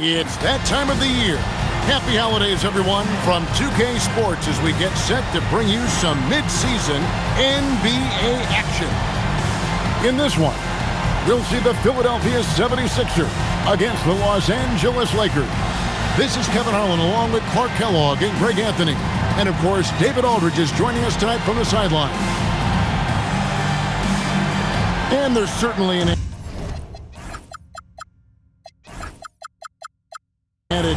It's that time of the year. Happy holidays, everyone, from 2K Sports as we get set to bring you some mid-season NBA action. In this one, we'll see the Philadelphia 76ers against the Los Angeles Lakers. This is Kevin Harlan along with Clark Kellogg and Greg Anthony. And, of course, David Aldridge is joining us tonight from the sideline. And there's certainly an added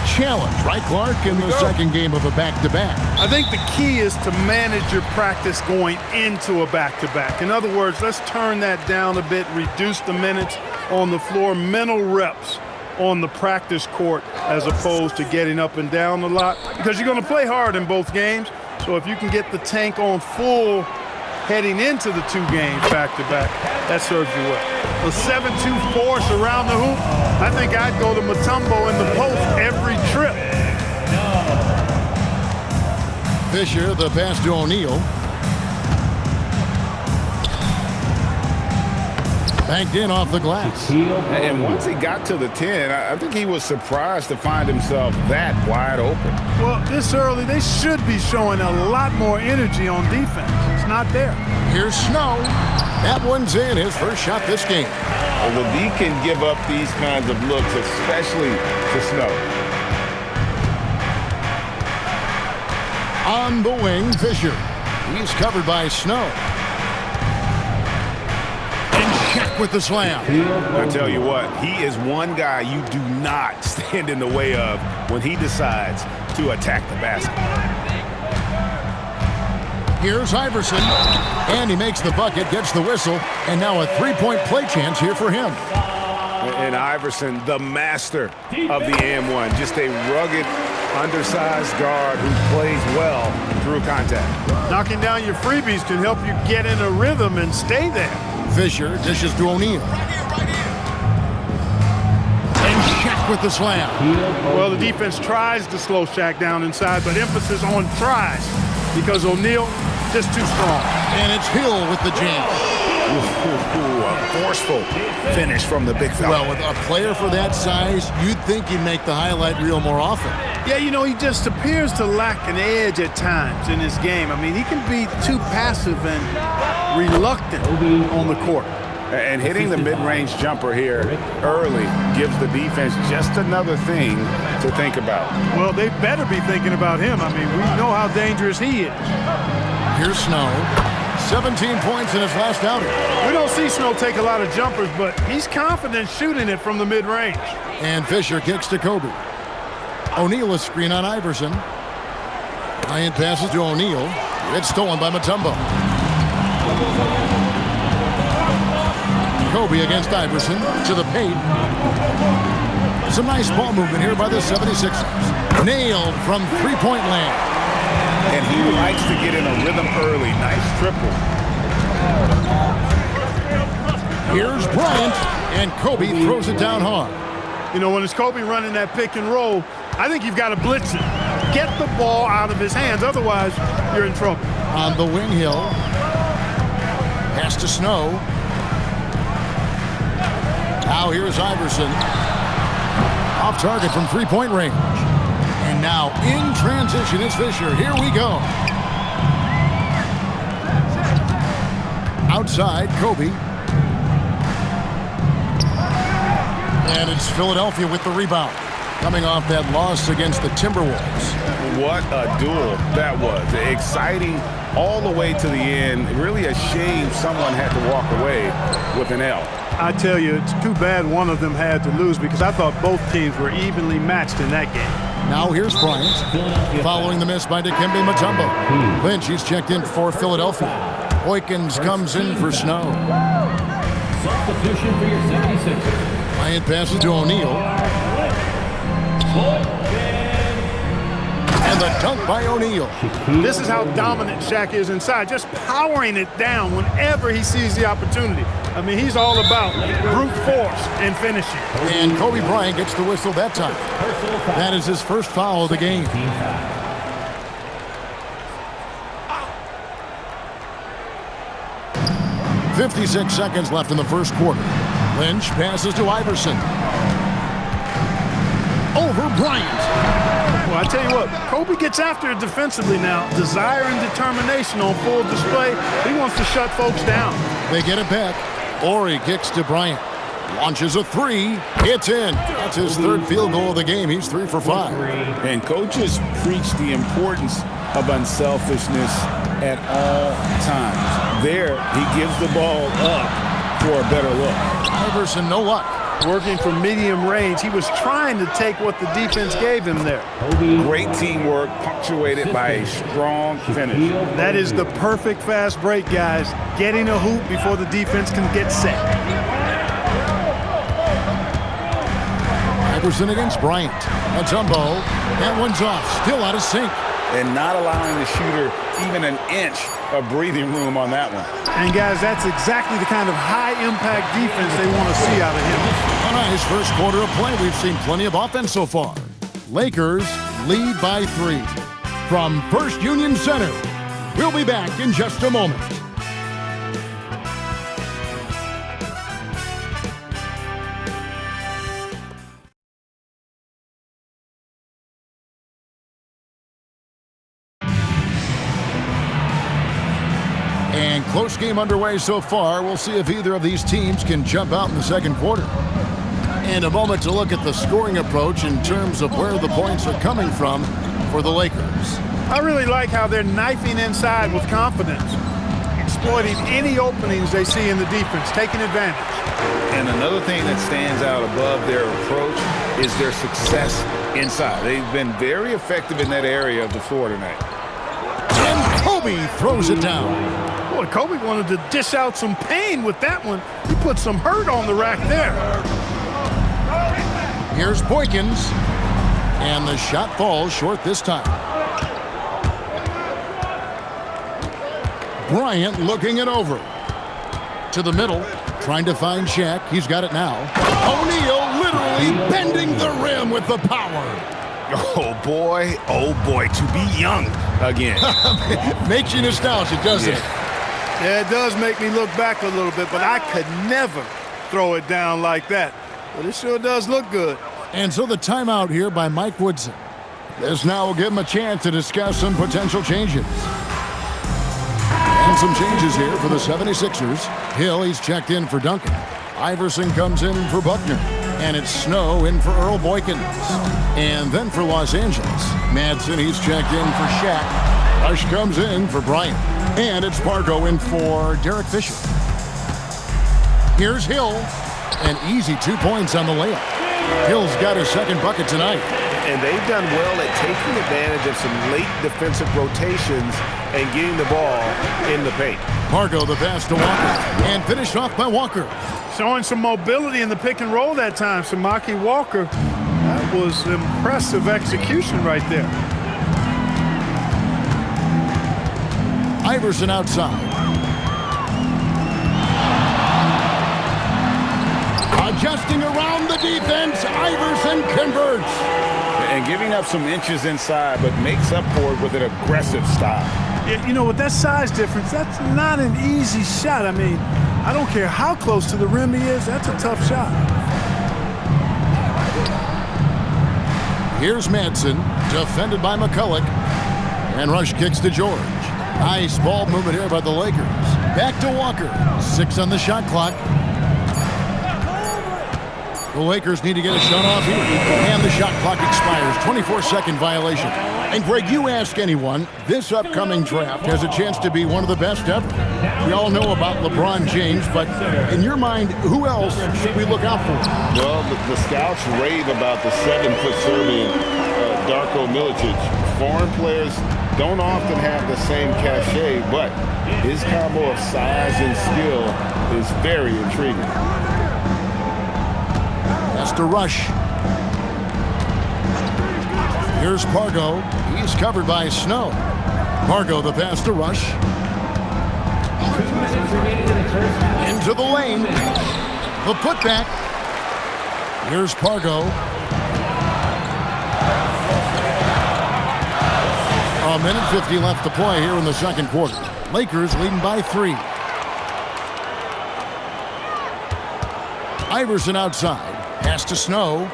challenge, right, Clark, in the second game of a back-to-back? I think the key is to manage your practice going into a back-to-back. In other words, let's turn that down a bit, reduce the minutes on the floor, mental reps on the practice court as opposed to getting up and down a lot, because you're going to play hard in both games. So if you can get the tank on full heading into the two games back-to-back, that serves you well. A 7-2 force around the hoop, I think I'd go to Mutombo in the post every trip. Fisher, the pass to O'Neal. Banked in off the glass. And once he got to the 10, I think he was surprised to find himself that wide open. Well, this early, they should be showing a lot more energy on defense. It's not there. Here's Snow. That one's in, his first shot this game. Well, the D can give up these kinds of looks, especially to Snow. On the wing, Fisher. He's covered by Snow. With the slam. I tell you what, he is one guy you do not stand in the way of when he decides to attack the basket. Here's Iverson, and he makes the bucket, gets the whistle, and now a three-point play chance here for him. And Iverson, the master of the and-one, just a rugged, undersized guard who plays well through contact. Knocking down your freebies can help you get in a rhythm and stay there. Fisher dishes to O'Neal. And Shaq with the slam. Well, the defense tries to slow Shaq down inside, but emphasis on tries because O'Neal just too strong. And it's Hill with the jam. A forceful finish from the big fella. Well, with a player for that size, you'd think he'd make the highlight reel more often. Yeah, you know, he just appears to lack an edge at times in his game. I mean, he can be too passive and reluctant on the court. And hitting the mid-range jumper here early gives the defense just another thing to think about. Well, they better be thinking about him. I mean, we know how dangerous he is. Here's Snow. 17 points in his last outing. We don't see Snow take a lot of jumpers, but he's confident shooting it from the mid-range. And Fisher kicks to Kobe. O'Neal a screen on Iverson. Bryant passes to O'Neal. It's stolen by Mutombo. Kobe against Iverson to the paint. Some nice ball movement here by the 76ers. Nailed from three-point land. And he likes to get in a rhythm early. Nice triple. Here's Bryant, and Kobe throws it down hard. You know, when it's Kobe running that pick and roll, I think you've got to blitz it. Get the ball out of his hands, otherwise you're in trouble. On the wing, Hill. Pass to Snow. Now here's Iverson. Off target from three-point range. And now in transition is Fisher. Here we go. Outside, Kobe. And it's Philadelphia with the rebound. Coming off that loss against the Timberwolves. What a duel that was. Exciting all the way to the end. Really a shame someone had to walk away with an L. I tell you, it's too bad one of them had to lose because I thought both teams were evenly matched in that game. Now here's Bryant, following the miss by Dikembe Mutombo. Lynch, he's checked in for Philadelphia. Boykins comes in for Snow. Substitution for your 76ers. Bryant passes to O'Neal. And the dunk by O'Neal. This is how dominant Shaq is inside, just powering it down whenever he sees the opportunity. I mean, he's all about brute force and finishing. And Kobe Bryant gets the whistle that time. That is his first foul of the game. 56 seconds left in the first quarter. Lynch passes to Iverson. Over Bryant. Well, I tell you what, Kobe gets after it defensively now. Desire and determination on full display. He wants to shut folks down. They get it back. Ori kicks to Bryant. Launches a three. It's in. That's his third field goal of the game. He's 3 for 5. And coaches preach the importance of unselfishness at all times. There, he gives the ball up for a better look. Iverson, no luck. Working from medium range. He was trying to take what the defense gave him there. Great teamwork punctuated by a strong finish. That is the perfect fast break, guys. Getting a hoop before the defense can get set. Iverson against Bryant. A tumbo. That one's off. Still out of sync. And not allowing the shooter even an inch of breathing room on that one. And, guys, that's exactly the kind of high-impact defense they want to see out of him. A nice first quarter of play. We've seen plenty of offense so far. Lakers lead by 3. From First Union Center, we'll be back in just a moment. And close game underway so far. We'll see if either of these teams can jump out in the second quarter. And a moment to look at the scoring approach in terms of where the points are coming from for the Lakers. I really like how they're knifing inside with confidence, exploiting any openings they see in the defense, taking advantage. And another thing that stands out above their approach is their success inside. They've been very effective in that area of the floor tonight. And Kobe throws it down. Boy, Kobe wanted to dish out some pain with that one. He put some hurt on the rack there. Here's Boykins. And the shot falls short this time. Bryant looking it over. To the middle, trying to find Shaq. He's got it now. O'Neal literally bending the rim with the power. Oh boy, to be young again. Makes you nostalgic, doesn't it? Yeah, it does make me look back a little bit, but I could never throw it down like that. But it sure does look good. And so the timeout here by Mike Woodson. This now will give him a chance to discuss some potential changes. And some changes here for the 76ers. Hill, he's checked in for Duncan. Iverson comes in for Buckner. And it's Snow in for Earl Boykins. And then for Los Angeles, Madsen, he's checked in for Shaq. Rush comes in for Bryant. And it's Pargo in for Derek Fisher. Here's Hill. An easy 2 points on the layup. Hill's got his second bucket tonight. And they've done well at taking advantage of some late defensive rotations and getting the ball in the paint. Pargo the pass to Walker. And finished off by Walker. Showing some mobility in the pick and roll that time. Samaki Walker, that was impressive execution right there. Iverson outside. Adjusting around the defense, Iverson converts. And giving up some inches inside, but makes up for it with an aggressive style. Yeah, you know, with that size difference, that's not an easy shot. I mean, I don't care how close to the rim he is, that's a tough shot. Here's Madsen, defended by McCulloch. And Rush kicks to George. Nice ball movement here by the Lakers. Back to Walker. 6 on the shot clock. The Lakers need to get a shot off here. And the shot clock expires. 24-second violation. And Greg, you ask anyone, this upcoming draft has a chance to be one of the best ever. We all know about LeBron James, but in your mind, who else should we look out for? Well, the scouts rave about the 7-foot Serbian, Darko Milicic. Foreign players don't often have the same cachet, but his combo of size and skill is very intriguing. That's to Rush. Here's Pargo. He's covered by Snow. Pargo the pass to Rush. Into the lane. The putback. Here's Pargo. A minute 50 left to play here in the second quarter. Lakers leading by 3. Iverson outside. Pass to Snow.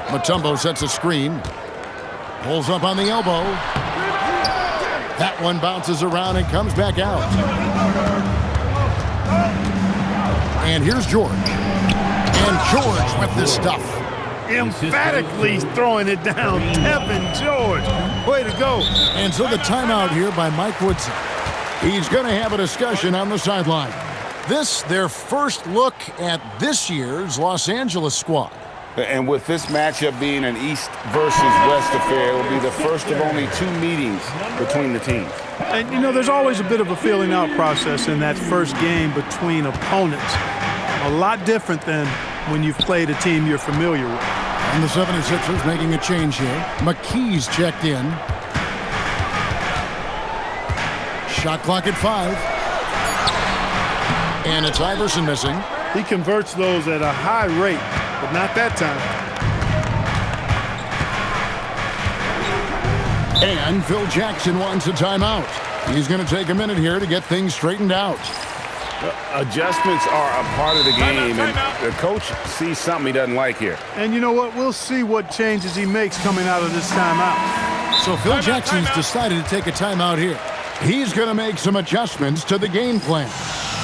Mutombo sets a screen. Pulls up on the elbow. That one bounces around and comes back out. And here's George. And George with this stuff. Emphatically throwing it down. Tevin George. Way to go. And so the timeout here by Mike Woodson. He's going to have a discussion on the sideline. This, their first look at this year's Los Angeles squad. And with this matchup being an East versus West affair, it will be the first of only 2 meetings between the teams. And, you know, there's always a bit of a feeling out process in that first game between opponents. A lot different than when you've played a team you're familiar with. And the 76ers making a change here. McKee's checked in. Shot clock at 5. And it's Iverson missing. He converts those at a high rate, but not that time. And Phil Jackson wants a timeout. He's going to take a minute here to get things straightened out. Adjustments are a part of the game, and the coach sees something he doesn't like here. And you know what? We'll see what changes he makes coming out of this timeout. So Phil Jackson's decided to take a timeout here. He's going to make some adjustments to the game plan.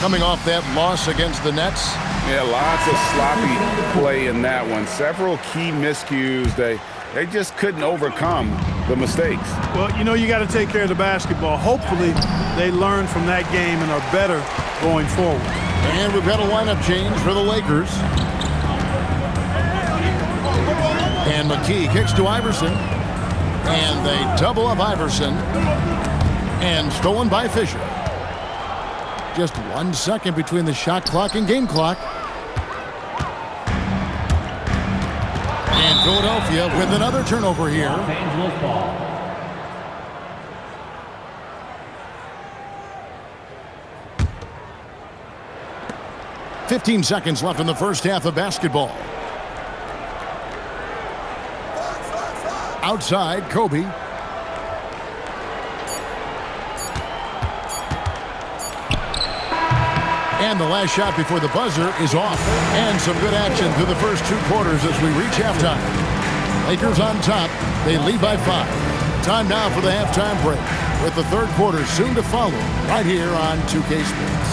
Coming off that loss against the Nets. Yeah, lots of sloppy play in that one. Several key miscues. They just couldn't overcome the mistakes. Well, you know, you got to take care of the basketball. Hopefully, they learn from that game and are better going forward. And we've got a lineup change for the Lakers. And McKee kicks to Iverson. And they double up Iverson. And stolen by Fisher. Just 1 second between the shot clock and game clock. And Philadelphia with another turnover here. Los Angeles ball. $15 seconds left in the first half of basketball. Outside, Kobe. And the last shot before the buzzer is off. And some good action through the first 2 quarters as we reach halftime. Lakers on top. They lead by 5. Time now for the halftime break, with the third quarter soon to follow right here on 2K Sports.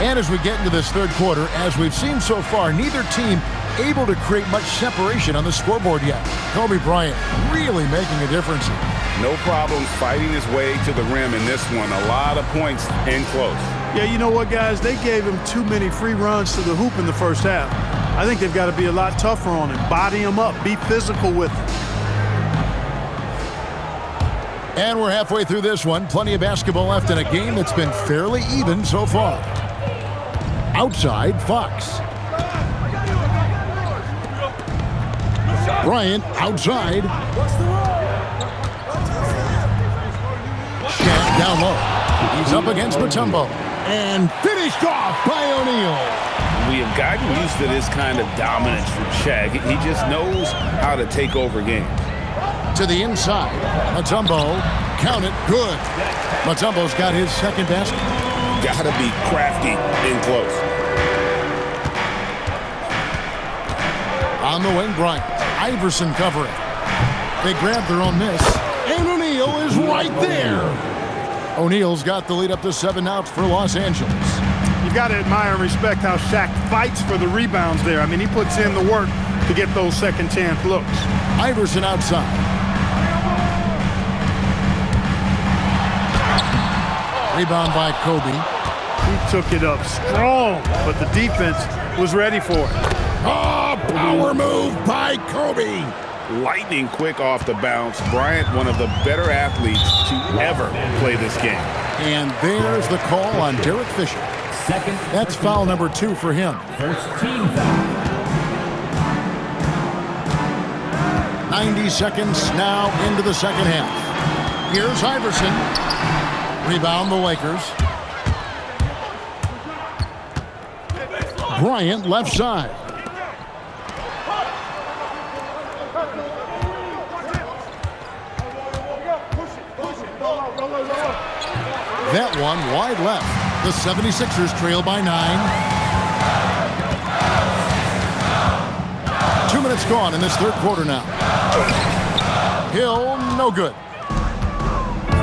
And as we get into this third quarter, as we've seen so far, neither team able to create much separation on the scoreboard yet. Kobe Bryant really making a difference here. No problem fighting his way to the rim in this one. A lot of points in close. Yeah, you know what, guys? They gave him too many free runs to the hoop in the first half. I think they've got to be a lot tougher on him. Body him up. Be physical with him. And we're halfway through this one. Plenty of basketball left in a game that's been fairly even so far. Outside, Fox. Bryant outside. Shaq down low. He's up against Mutombo. And finished off by O'Neal. We have gotten used to this kind of dominance from Shaq. He just knows how to take over games. To the inside. Mutombo. Count it. Good. Mutombo's got his second basket. Gotta be crafty in close. On the wing, Bryant. Iverson covering. They grab their own miss. And O'Neal is right there. O'Neal's got the lead up to 7 outs for Los Angeles. You've got to admire and respect how Shaq fights for the rebounds there. I mean, he puts in the work to get those second chance looks. Iverson outside. Rebound by Kobe. He took it up strong, but the defense was ready for it. Oh, power move by Kobe. Lightning quick off the bounce. Bryant, one of the better athletes to ever play this game. And there's the call on Derek Fisher. Second. That's foul number 2 for him. First team foul. 90 seconds now into the second half. Here's Iverson. Rebound the Lakers. Bryant left side. That one wide left. The 76ers trail by 9. 2 minutes gone in this third quarter now. Hill, no good.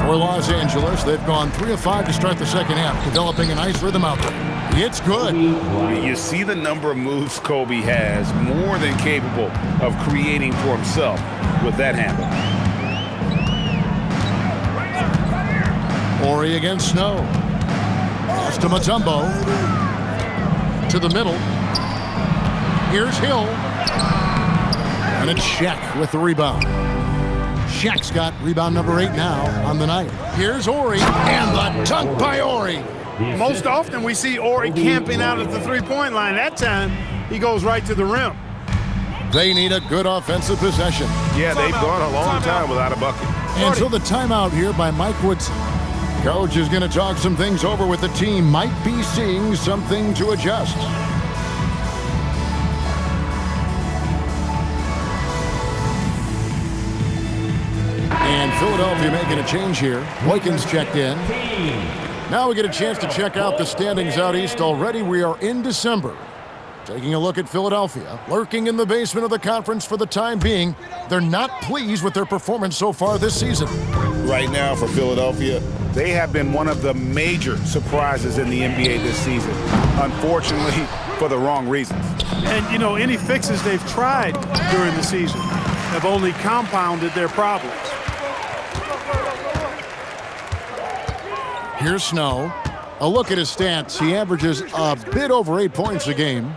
For Los Angeles, they've gone 3 of 5 to start the second half, developing a nice rhythm out there. It's good. You see the number of moves Kobe has, more than capable of creating for himself with that handle. Ori against Snow. Pass to Mutombo. To the middle. Here's Hill. And it's Shaq with the rebound. Shaq's got rebound number 8 now on the night. Here's Ori, and the dunk by Ori. Most often we see Ori camping out at the three-point line. That time, he goes right to the rim. They need a good offensive possession. Yeah, they've gone a long time without a bucket. And so the timeout here by Mike Woodson. Coach is going to talk some things over with the team. Might be seeing something to adjust. And Philadelphia making a change here. Boykins checked in. Now we get a chance to check out the standings out east already. We are in December. Taking a look at Philadelphia, lurking in the basement of the conference for the time being. They're not pleased with their performance so far this season. Right now for Philadelphia, they have been one of the major surprises in the NBA this season. Unfortunately, for the wrong reasons. And, you know, any fixes they've tried during the season have only compounded their problems. Here's Snow. A look at his stats. He averages a bit over 8 points a game.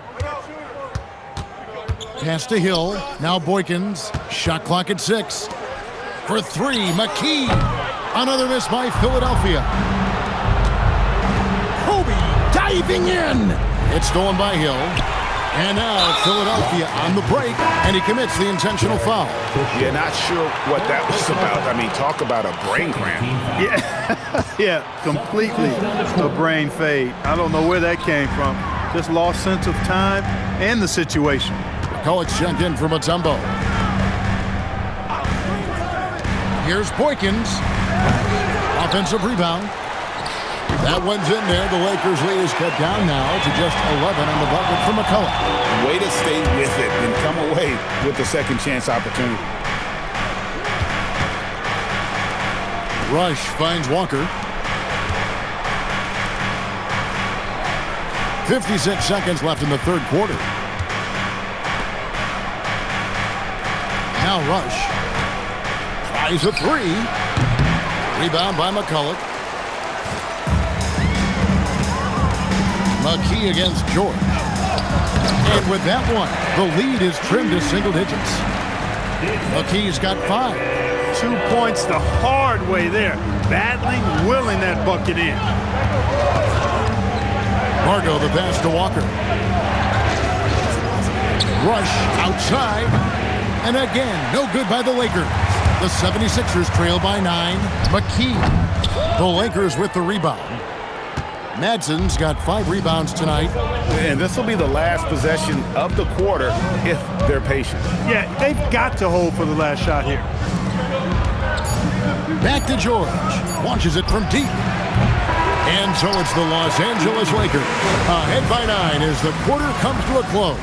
Pass to Hill. Now Boykins. Shot clock at 6. For 3, McKee. Another miss by Philadelphia. Kobe diving in. It's stolen by Hill. And now Philadelphia on the break, and he commits the intentional foul. Yeah, not sure what that was about. I mean, talk about a brain cramp. Yeah, completely a brain fade. I don't know where that came from. Just lost sense of time and the situation. McCulloch's checked in for Mutombo. Here's Boykins. Offensive rebound. That one's in there. The Lakers' lead is cut down now to just 11 on the bucket for McCulloch. Way to stay with it and come away with the second chance opportunity. Rush finds Walker. 56 seconds left in the third quarter. Now Rush tries a 3. Rebound by McCulloch. McKee against George. And with that one, the lead is trimmed to single digits. McKee's got 5. 2 points the hard way there. Battling, willing that bucket in. Margo the pass to Walker. Rush outside. And again, no good by the Lakers. The 76ers trail by 9. McKee. The Lakers with the rebound. Madsen's got 5 rebounds tonight. And this will be the last possession of the quarter if they're patient. Yeah, they've got to hold for the last shot here. Back to George. Launches it from deep. And so it's the Los Angeles Lakers. Ahead by 9 as the quarter comes to a close.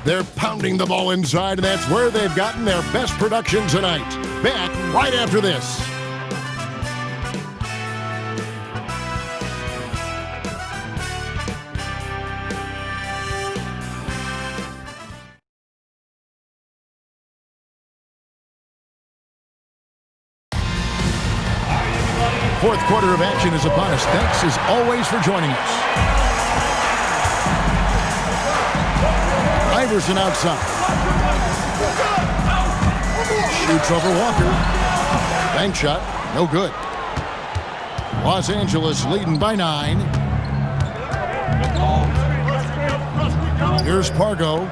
They're pounding the ball inside, and that's where they've gotten their best production tonight. Back right after this. Fourth quarter of action is upon us. Thanks as always for joining us. Iverson outside. Shoots over Walker. Bank shot, no good. Los Angeles leading by 9. Here's Pargo.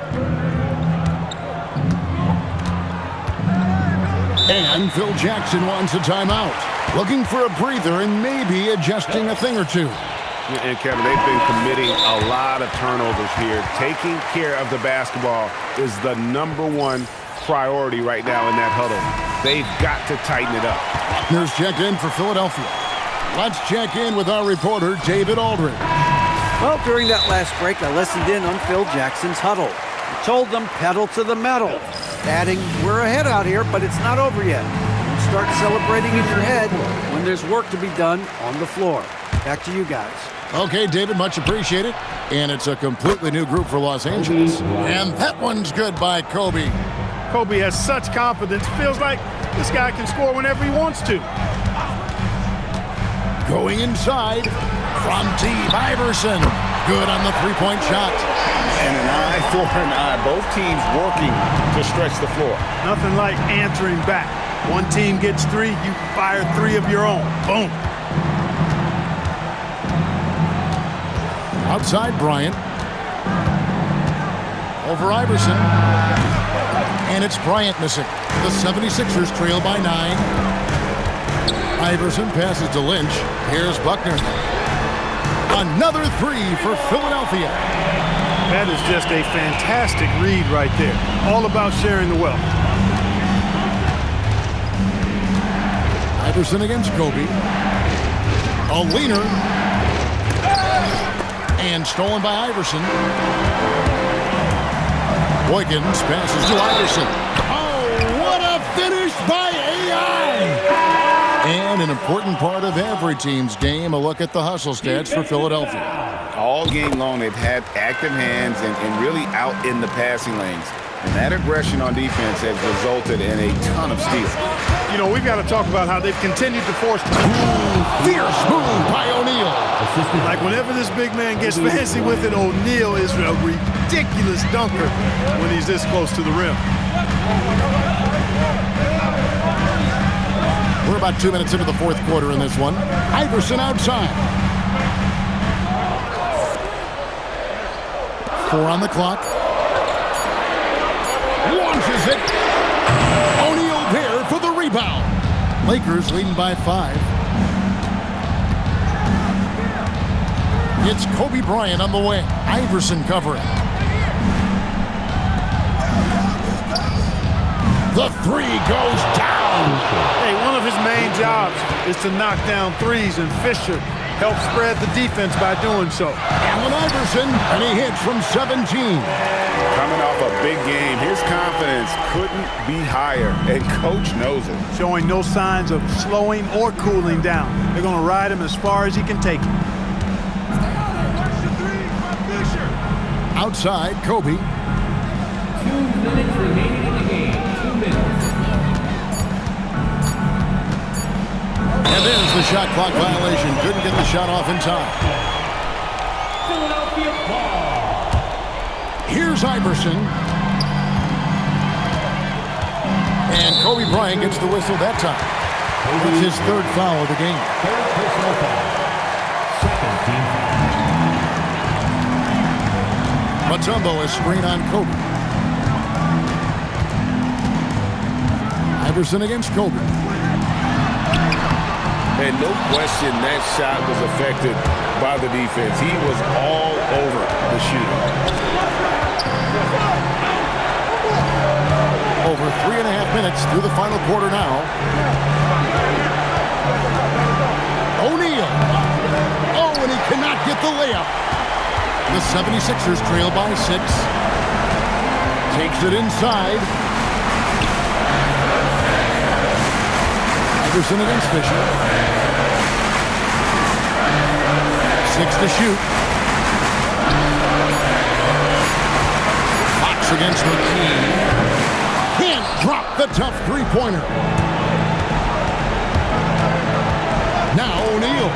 And Phil Jackson wants a timeout. Looking for a breather and maybe adjusting a thing or two. And Kevin, they've been committing a lot of turnovers here. Taking care of the basketball is the #1 priority right now in that huddle. They've got to tighten it up. Here's checked in for Philadelphia. Let's check in with our reporter, David Aldridge. Well, during that last break, I listened in on Phil Jackson's huddle. He told them pedal to the metal, adding, we're ahead out here, but it's not over yet. You start celebrating in your head when there's work to be done on the floor. Back to you guys. Okay, David, much appreciated. And it's a completely new group for Los Angeles. And that one's good by Kobe. Kobe has such confidence. Feels like this guy can score whenever he wants to. Going inside from Steve Iverson. Good on the three-point shot. And an eye for an eye. Both teams working to stretch the floor. Nothing like answering back. One team gets three, you fire three of your own. Boom. Outside Bryant. Over Iverson. And it's Bryant missing. The 76ers trail by 9. Iverson passes to Lynch. Here's Buckner. Another three for Philadelphia. That is just a fantastic read right there. All about sharing the wealth. Iverson against Kobe. A leaner. And stolen by Iverson. Boykins passes to Iverson. Oh, what a finish by AI! And an important part of every team's game, a look at the hustle stats for Philadelphia. All game long, they've had active hands and really out in the passing lanes. And that aggression on defense has resulted in a ton of steals. You know, we've got to talk about how they've continued to force Fierce move by O'Neal. Like whenever this big man gets fancy with it, O'Neal is a ridiculous dunker when he's this close to the rim. We're about 2 minutes into the fourth quarter in this one. Iverson outside. 4 on the clock. Launches it. O'Neal there for the rebound. Lakers leading by 5. It's Kobe Bryant on the wing. Iverson covering. The three goes down. Hey, one of his main jobs is to knock down threes, and Fisher helps spread the defense by doing so. Allen Iverson, and he hits from 17. Coming off a big game, his confidence couldn't be higher, and coach knows it. Showing no signs of slowing or cooling down. They're going to ride him as far as he can take it. Outside, Kobe. 2 minutes remaining in the game. 2 minutes. And there's the shot clock violation. Couldn't get the shot off in time. Philadelphia ball. Here's Iverson. And Kobe Bryant gets the whistle that time. It's his third foul of the game. Third personal foul. Second team foul. Mutombo is screen on Kobe. Iverson against Kobe. And no question that shot was affected by the defense. He was all over the shooter. Over 3.5 minutes through the final quarter now. O'Neal. Oh, and he cannot get the layup. The 76ers trail by 6. Takes it inside. Iverson against Fisher. 6 to shoot. Fox against McKee. Can't drop the tough three-pointer. Now O'Neal.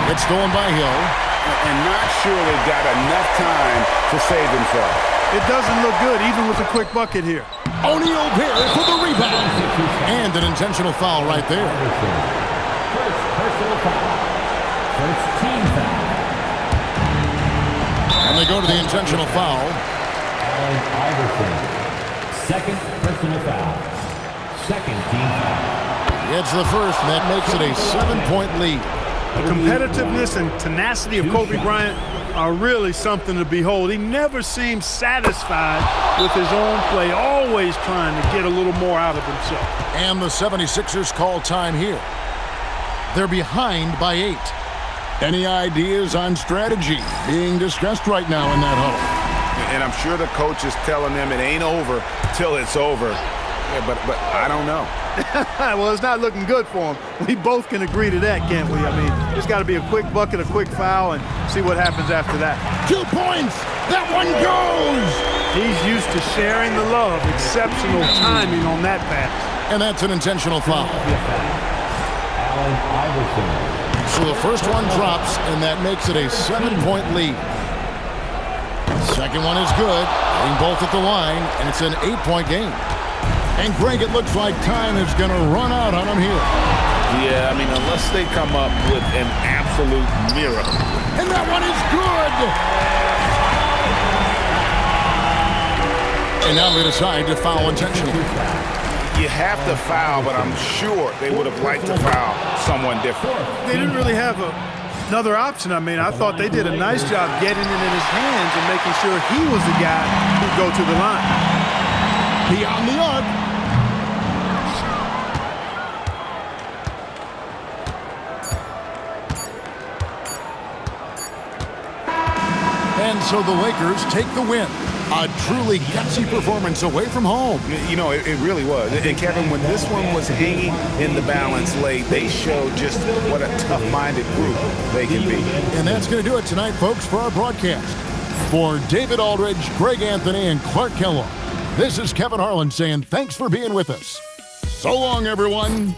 It's stolen by Hill. And not sure they've got enough time to save themselves. It doesn't look good, even with a quick bucket here. O'Neal there for the rebound. And an intentional foul right there. First personal foul. First team foul. And they go to the intentional foul. Allen Iverson. Second personal foul. Second team foul. It's the first, and that makes it a 7-point lead. The competitiveness and tenacity of Kobe Bryant are really something to behold. He never seems satisfied with his own play, always trying to get a little more out of himself. And the 76ers call time here. They're behind by 8. Any ideas on strategy being discussed right now in that huddle? And I'm sure the coach is telling them it ain't over till it's over. Yeah, but I don't know. Well, it's not looking good for him. We both can agree to that, can't we? I mean, there's got to be a quick bucket, a quick foul, and see what happens after that. 2 points. That one goes. He's used to sharing the love. Exceptional timing on that pass. And that's an intentional foul. Allen Iverson. So the first one drops, and that makes it a 7-point lead. Second one is good, hitting both at the line, and it's an 8-point game. And Greg, it looks like time is going to run out on them here. Yeah, I mean, unless they come up with an absolute miracle. And that one is good. And now they decide to foul intentionally. You have to foul, but I'm sure they would have liked to foul someone different. They didn't really have another option. I mean, I thought they did a nice job getting it in his hands and making sure he was the guy who'd go to the line. Beyond the arc. And so the Lakers take the win. A truly gutsy performance away from home. You know, it really was. And Kevin, when this one was hanging in the balance late, they showed just what a tough-minded group they can be. And that's going to do it tonight, folks, for our broadcast. For David Aldridge, Greg Anthony, and Clark Kellogg, this is Kevin Harlan saying thanks for being with us. So long, everyone.